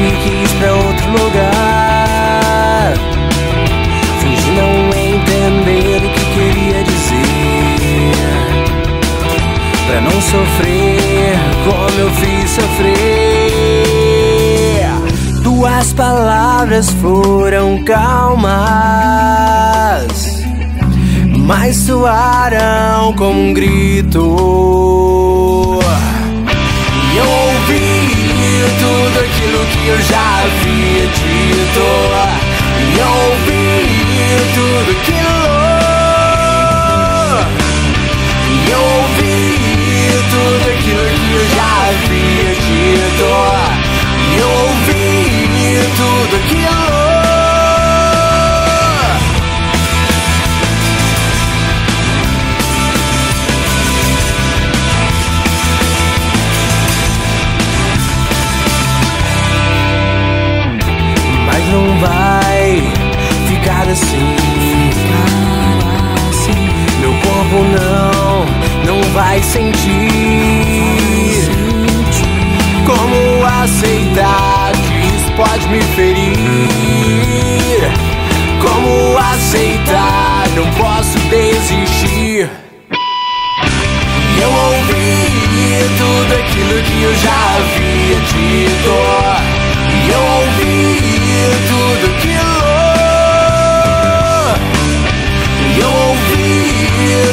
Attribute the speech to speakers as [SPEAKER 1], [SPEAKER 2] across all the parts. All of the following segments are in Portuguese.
[SPEAKER 1] fugi, quis pra outro lugar. Fingi não entender o que queria dizer, pra não sofrer como eu fiz sofrer. Tuas palavras foram calmas, mas soaram como um grito. E eu ouvi tudo aquilo que eu já havia dito. E eu ouvi tudo aquilo. E eu ouvi tudo aquilo que eu já havia dito. E eu ouvi tudo aquilo. Não vai ficar assim. Meu corpo não vai sentir. Como aceitar que isso pode me ferir? Como aceitar? Não posso desistir. Eu ouvi tudo aquilo que eu já havia dito. E eu ouvi tudo aquilo. E eu ouvi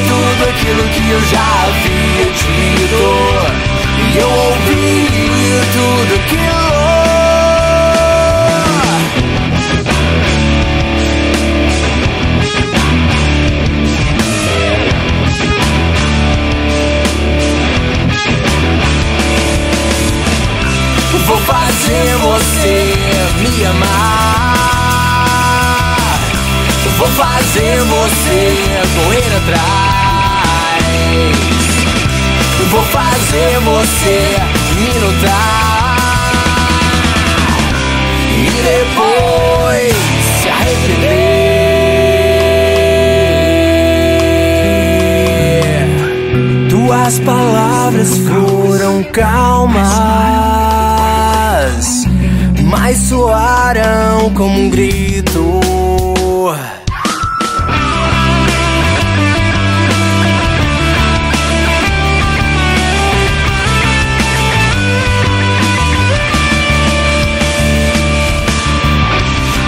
[SPEAKER 1] tudo aquilo que eu já havia dito. E eu ouvi tudo aquilo. Vou fazer você me amar. Vou fazer você correr atrás. Vou fazer você me notar e depois se arrepender. Tuas palavras foram calmas, mas soaram como um grito.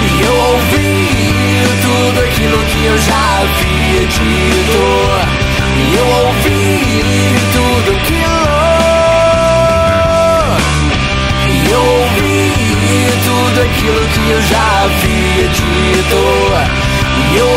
[SPEAKER 1] E eu ouvi tudo aquilo que eu já havia dito. E eu ouvi tudo aquilo. Eu ouvi tudo aquilo que eu já havia dito. E eu